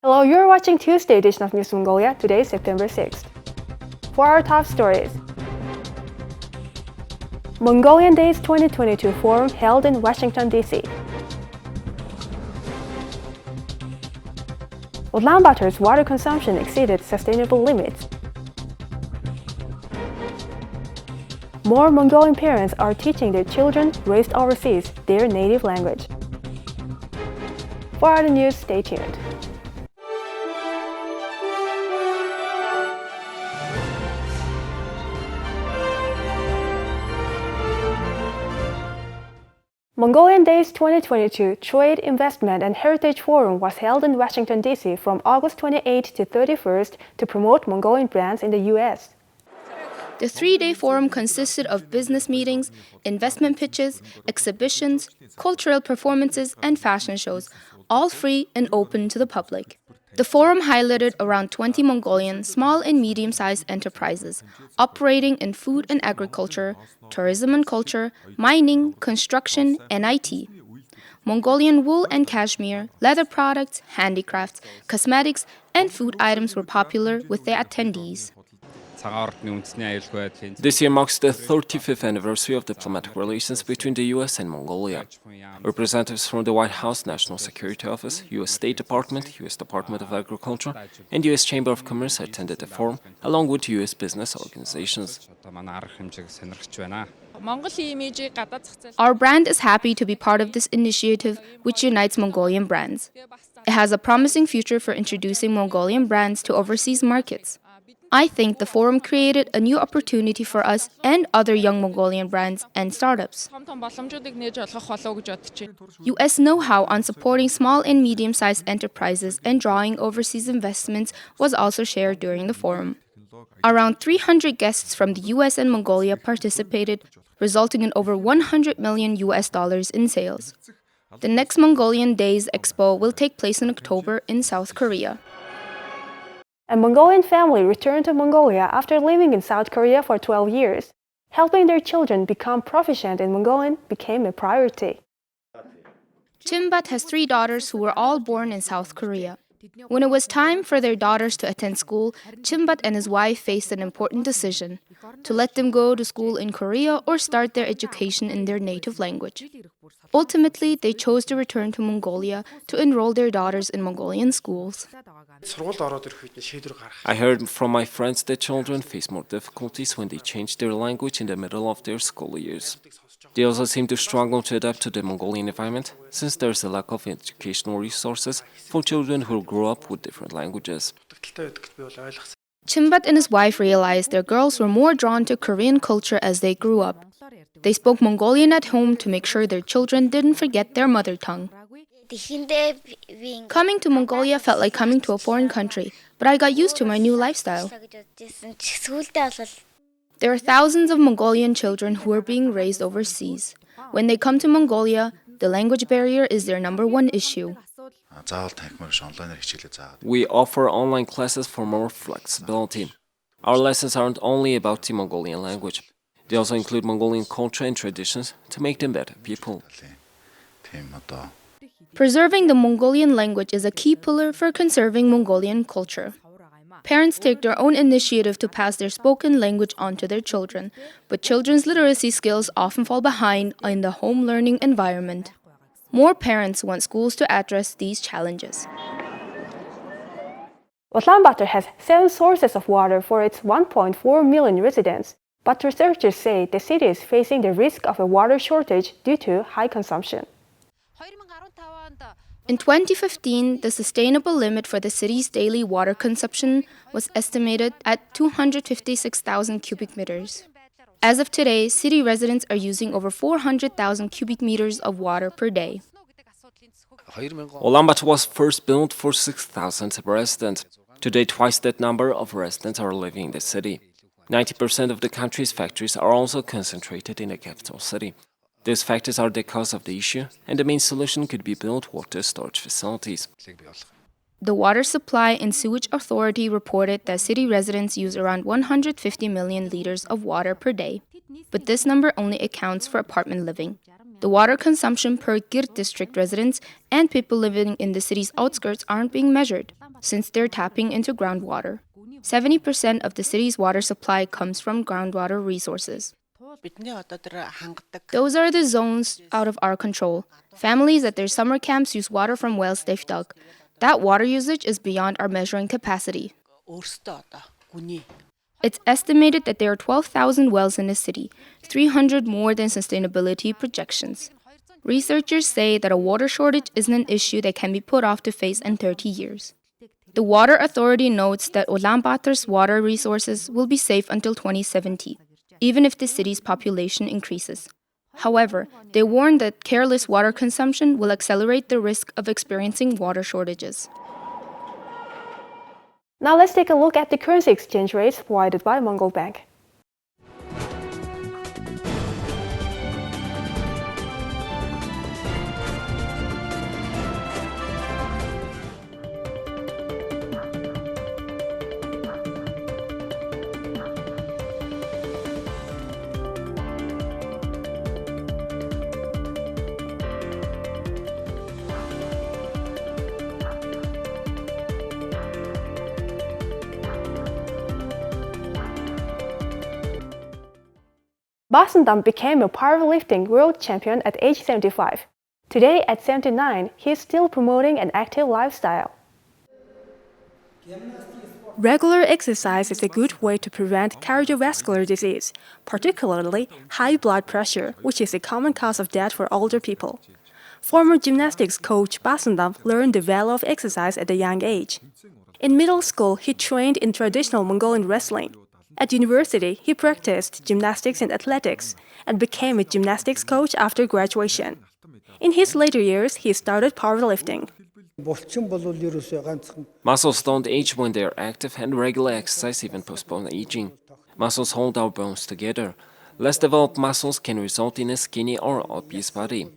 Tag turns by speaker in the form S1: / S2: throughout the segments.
S1: Hello, you're watching Tuesday edition of News Mongolia. Today is September 6th. For our top stories, Mongolian Days 2022 Forum held in Washington D.C. Ulaanbaatar's water consumption exceeded sustainable limits. More Mongolian parents are teaching their children raised overseas their native language. For other news, stay tuned. Mongolian Days 2022 Trade, Investment and Heritage Forum was held in Washington, D.C. from August 28 to 31st to promote Mongolian brands in the U.S.
S2: The three-day forum consisted of business meetings, investment pitches, exhibitions, cultural performances, and fashion shows, all free and open to the public. The forum highlighted around 20 Mongolian small and medium-sized enterprises operating in food and agriculture, tourism and culture, mining, construction, and IT. Mongolian wool and cashmere, leather products, handicrafts, cosmetics, and food items were popular with their attendees.
S3: This year marks the 35th anniversary of diplomatic relations between the U.S. and Mongolia. Representatives from the White House National Security Office, U.S. State Department, U.S. Department of Agriculture, and U.S. Chamber of Commerce attended the forum, along with U.S. business organizations.
S2: Our brand is happy to be part of this initiative, which unites Mongolian brands. It has a promising future for introducing Mongolian brands to overseas markets. I think the forum created a new opportunity for us and other young Mongolian brands and startups. U.S. know-how on supporting small and medium-sized enterprises and drawing overseas investments was also shared during the forum. Around 300 guests from the U.S. and Mongolia participated, resulting in over $100 million in sales. The next Mongolian Days Expo will take place in October in South Korea.
S1: A Mongolian family returned to Mongolia after living in South Korea for 12 years. Helping their children become proficient in Mongolian became a priority.
S2: Chimbat has 3 daughters who were all born in South Korea. When it was time for their daughters to attend school, Chimbat and his wife faced an important decision: to let them go to school in Korea or start their education in their native language. Ultimately, they chose to return to Mongolia to enroll their daughters in Mongolian schools.
S3: I heard from my friends that children face more difficulties when they change their language in the middle of their school years. They also seem to struggle to adapt to the Mongolian environment, since there's a lack of educational resources for children who grow up with different languages.
S2: Chimbat and his wife realized their girls were more drawn to Korean culture as they grew up. They spoke Mongolian at home to make sure their children didn't forget their mother tongue. Coming to Mongolia felt like coming to a foreign country, but I got used to my new lifestyle. There are thousands of Mongolian children who are being raised overseas. When they come to Mongolia, the language barrier is their number one issue.
S3: We offer online classes for more flexibility. Our lessons aren't only about the Mongolian language. They also include Mongolian culture and traditions to make them better people.
S2: Preserving the Mongolian language is a key pillar for conserving Mongolian culture. Parents take their own initiative to pass their spoken language on to their children, but children's literacy skills often fall behind in the home learning environment. More parents want schools to address these challenges.
S1: Ulaanbaatar has 7 sources of water for its 1.4 million residents, but researchers say the city is facing the risk of a water shortage due to high consumption.
S2: In 2015, the sustainable limit for the city's daily water consumption was estimated at 256,000 cubic meters. As of today, city residents are using over 400,000 cubic meters of water per day.
S3: Ulaanbaatar was first built for 6,000 residents. Today, twice that number of residents are living in the city. 90% of the country's factories are also concentrated in the capital city. These factors are the cause of the issue, and the main solution could be built water storage facilities.
S2: The Water Supply and Sewage Authority reported that city residents use around 150 million liters of water per day, but this number only accounts for apartment living. The water consumption per Gir district residents and people living in the city's outskirts aren't being measured, since they're tapping into groundwater. 70% of the city's water supply comes from groundwater resources. Those are the zones out of our control. Families at their summer camps use water from wells they've dug. That water usage is beyond our measuring capacity. It's estimated that there are 12,000 wells in the city, 300 more than sustainability projections. Researchers say that a water shortage isn't an issue that can be put off to face in 30 years. The Water Authority notes that Ulaanbaatar's water resources will be safe until 2070, even if the city's population increases. However, they warn that careless water consumption will accelerate the risk of experiencing water shortages.
S1: Now let's take a look at the currency exchange rates provided by Mongol Bank. Basundam became a powerlifting world champion at age 75. Today, at 79, he is still promoting an active lifestyle. Regular exercise is a good way to prevent cardiovascular disease, particularly high blood pressure, which is a common cause of death for older people. Former gymnastics coach Basundam learned the value of exercise at a young age. In middle school, he trained in traditional Mongolian wrestling. At university, he practiced gymnastics and athletics and became a gymnastics coach after graduation. In his later years, he started powerlifting.
S3: Muscles don't age when they are active, and regular exercise even postpones aging. Muscles hold our bones together. Less developed muscles can result in a skinny or obese body.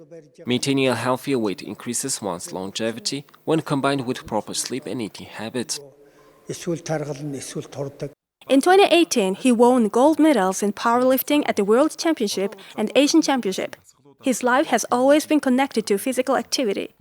S3: Maintaining a healthier weight increases one's longevity when combined with proper sleep and eating habits.
S1: In 2018, he won gold medals in powerlifting at the World Championship and Asian Championship. His life has always been connected to physical activity.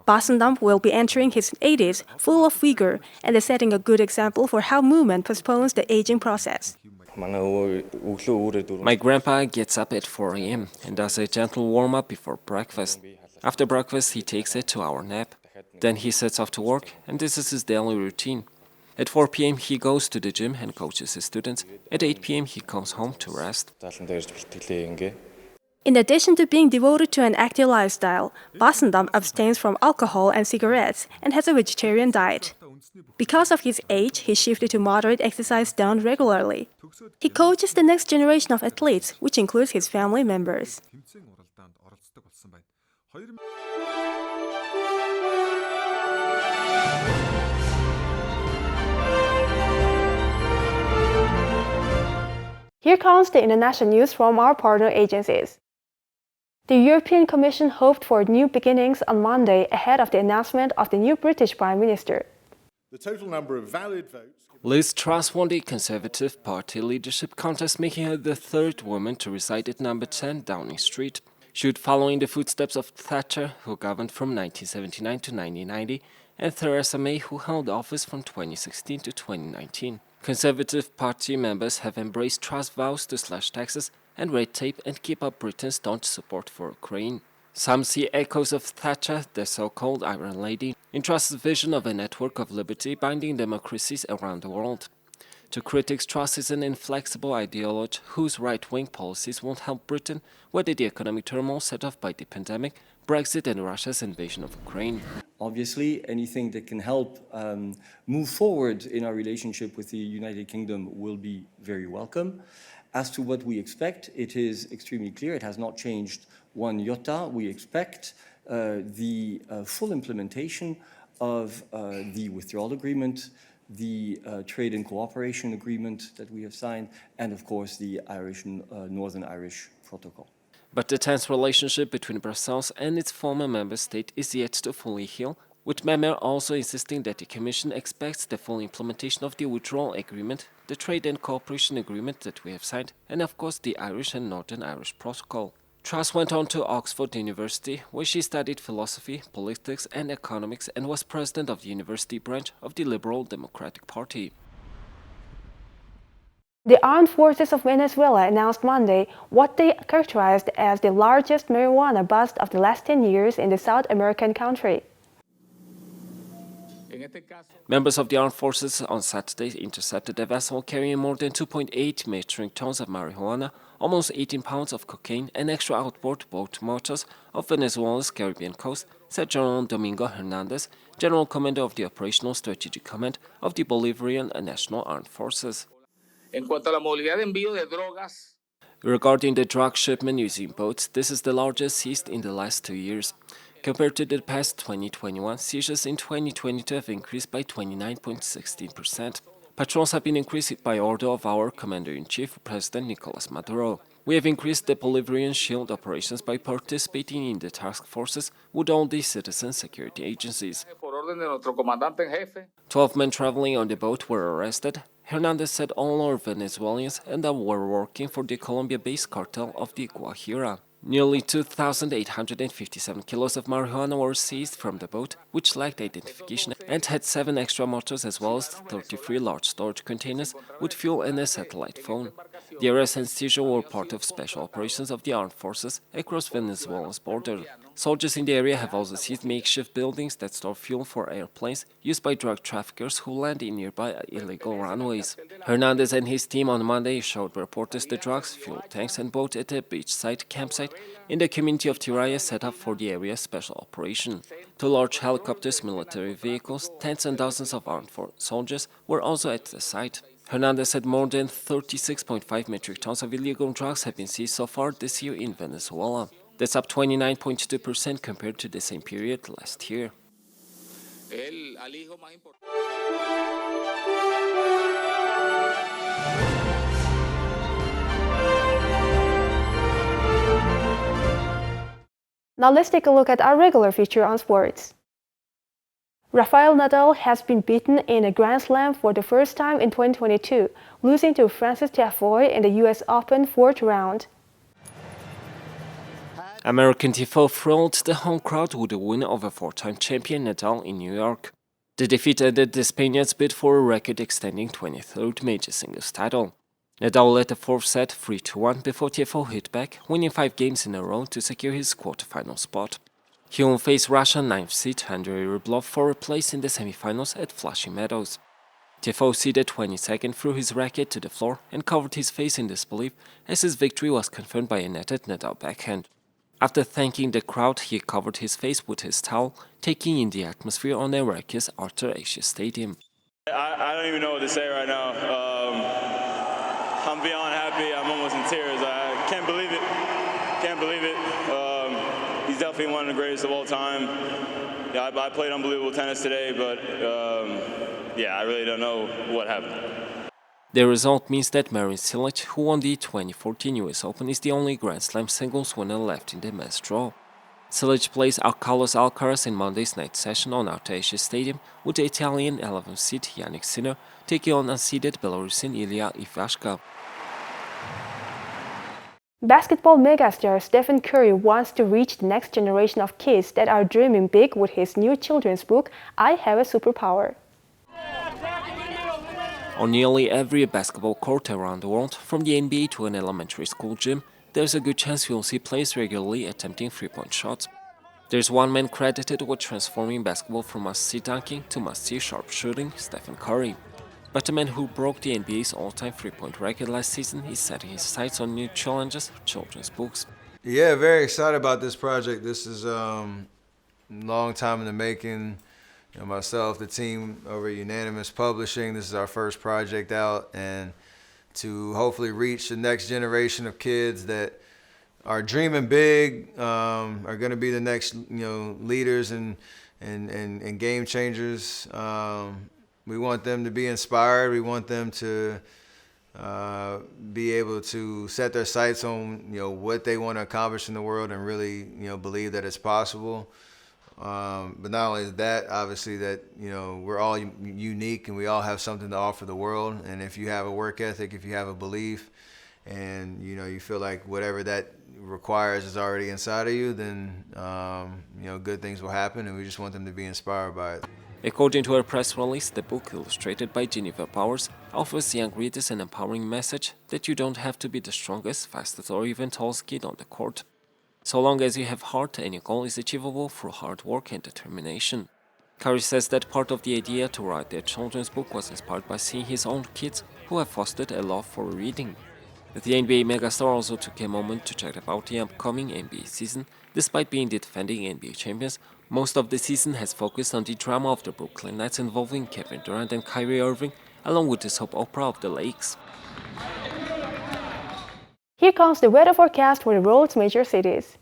S1: Basundam will be entering his 80s full of vigor and is setting a good example for how movement postpones the aging process.
S3: My grandpa gets up at 4 a.m. and does a gentle warm-up before breakfast. After breakfast, he takes a 2-hour nap. Then he sets off to work, and this is his daily routine. At 4 p.m. he goes to the gym and coaches his students. At 8 p.m. he comes home to rest.
S1: In addition to being devoted to an active lifestyle, Basundam abstains from alcohol and cigarettes and has a vegetarian diet. Because of his age, he shifted to moderate exercise done regularly. He coaches the next generation of athletes, which includes his family members. Here comes the international news from our partner agencies. The European Commission hoped for new beginnings on Monday ahead of the announcement of the new British Prime Minister.
S4: The total number of valid votes...
S3: Liz Truss won the Conservative Party leadership contest, making her the third woman to reside at number 10 Downing Street. She would follow in the footsteps of Thatcher, who governed from 1979 to 1990, and Theresa May, who held office from 2016 to 2019. Conservative Party members have embraced Truss' vows to slash taxes and red tape and keep up Britain's staunch support for Ukraine. Some see echoes of Thatcher, the so-called Iron Lady, in Truss's vision of a network of liberty binding democracies around the world. To critics, Truss is an inflexible ideologue whose right-wing policies won't help Britain weather the economic turmoil set off by the pandemic, Brexit and Russia's invasion of Ukraine.
S5: Obviously, anything that can help move forward in our relationship with the United Kingdom will be very welcome. As to what we expect, it is extremely clear. It has not changed one iota. We expect the full implementation of the withdrawal agreement, the trade and cooperation agreement that we have signed, and of course the Northern Irish Protocol.
S3: But the tense relationship between Brussels and its former member state is yet to fully heal, with Member also insisting that the Commission expects the full implementation of the withdrawal agreement, the trade and cooperation agreement that we have signed, and of course the Irish and Northern Irish Protocol. Truss went on to Oxford University, where she studied philosophy, politics, and economics and was president of the university branch of the Liberal Democratic Party.
S1: The Armed Forces of Venezuela announced Monday what they characterized as the largest marijuana bust of the last 10 years in the South American country.
S3: Members of the armed forces on Saturday intercepted a vessel carrying more than 2.8 metric tons of marijuana, almost 18 pounds of cocaine, and extra outboard boat motors off Venezuela's Caribbean coast, said General Domingo Hernandez, General Commander of the Operational Strategic Command of the Bolivarian National Armed Forces. Regarding the drug shipment using boats, this is the largest seized in the last 2 years. Compared to the past 2021, seizures in 2022 have increased by 29.16%. Patrols have been increased by order of our Commander-in-Chief, President Nicolas Maduro. We have increased the Bolivarian shield operations by participating in the task forces with all the citizen security agencies. 12 men traveling on the boat were arrested. Hernandez said all are Venezuelans and that were working for the Colombia-based cartel of the Guajira. Nearly 2,857 kilos of marijuana were seized from the boat, which lacked identification and had 7 extra motors as well as 33 large storage containers with fuel and a satellite phone. The arrest and seizure were part of special operations of the armed forces across Venezuela's border. Soldiers in the area have also seized makeshift buildings that store fuel for airplanes used by drug traffickers who land in nearby illegal runways. Hernandez and his team on Monday showed reporters the drugs, fuel tanks and boat at a beachside campsite in the community of Tiraya set up for the area's special operation. 2 large helicopters, military vehicles, tents and dozens of armed soldiers were also at the site. Hernandez said more than 36.5 metric tons of illegal drugs have been seized so far this year in Venezuela. That's up 29.2% compared to the same period last year.
S1: Now let's take a look at our regular feature on sports. Rafael Nadal has been beaten in a Grand Slam for the first time in 2022, losing to Francis Tiafoe in the US Open 4th round.
S3: American Tiafoe thrilled the home crowd with the win over 4-time champion Nadal in New York. The defeat ended the Spaniard's bid for a record-extending 23rd major singles title. Nadal led the 4th set 3-1 before Tiafoe hit back, winning 5 games in a row to secure his quarterfinal spot. He will face Russian 9th seed Andrei Rublev for a place in the semifinals at Flushing Meadows. Tiafoe seeded 22nd threw his racket to the floor and covered his face in disbelief as his victory was confirmed by a netted Nadal backhand. After thanking the crowd, he covered his face with his towel, taking in the atmosphere on Iraq's Arthur Ashe Stadium.
S6: I don't even know what to say right now. I'm beyond happy. I'm almost in tears. I can't believe it. Can't believe it. He's definitely one of the greatest of all time. Yeah, I played unbelievable tennis today, but I really don't know what happened.
S3: The result means that Marin Cilic, who won the 2014 US Open, is the only Grand Slam singles winner left in the mass draw. Cilic plays Carlos Alcaraz in Monday's night session on Arthur Ashe Stadium, with the Italian 11th seed Jannik Sinner taking on unseeded Belarusian Ilya Ivashka.
S1: Basketball megastar Stephen Curry wants to reach the next generation of kids that are dreaming big with his new children's book, I Have a Superpower.
S3: On nearly every basketball court around the world, from the NBA to an elementary school gym, there's a good chance you'll see players regularly attempting three-point shots. There's one man credited with transforming basketball from must-see dunking to must-see sharpshooting, Stephen Curry. But the man who broke the NBA's all-time three-point record last season is setting his sights on new challenges, children's books.
S7: Yeah, very excited about this project. This is a long time in the making. You know, myself, the team over at Unanimous Publishing, this is our first project out, and to hopefully reach the next generation of kids that are dreaming big, are going to be the next leaders and game changers. We want them to be inspired. We want them to be able to set their sights on what they want to accomplish in the world and really believe that it's possible. But not only that, obviously that we're all unique and we all have something to offer the world. And if you have a work ethic, if you have a belief, and you feel like whatever that requires is already inside of you, then good things will happen, and we just want them to be inspired by it.
S3: According to a press release, the book, illustrated by Jennifer Powers, offers young readers an empowering message that you don't have to be the strongest, fastest, or even tallest kid on the court. So long as you have heart, any goal is achievable through hard work and determination. Curry says that part of the idea to write their children's book was inspired by seeing his own kids, who have fostered a love for reading. The NBA megastar also took a moment to chat about the upcoming NBA season. Despite being the defending NBA champions, most of the season has focused on the drama of the Brooklyn Nets involving Kevin Durant and Kyrie Irving, along with the soap opera of the Lakes.
S1: Here comes the weather forecast for the world's major cities.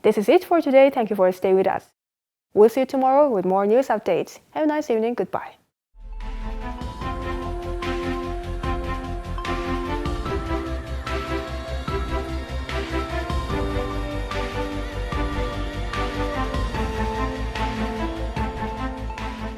S1: This is it for today. Thank you for staying with us. We'll see you tomorrow with more news updates. Have a nice evening. Goodbye.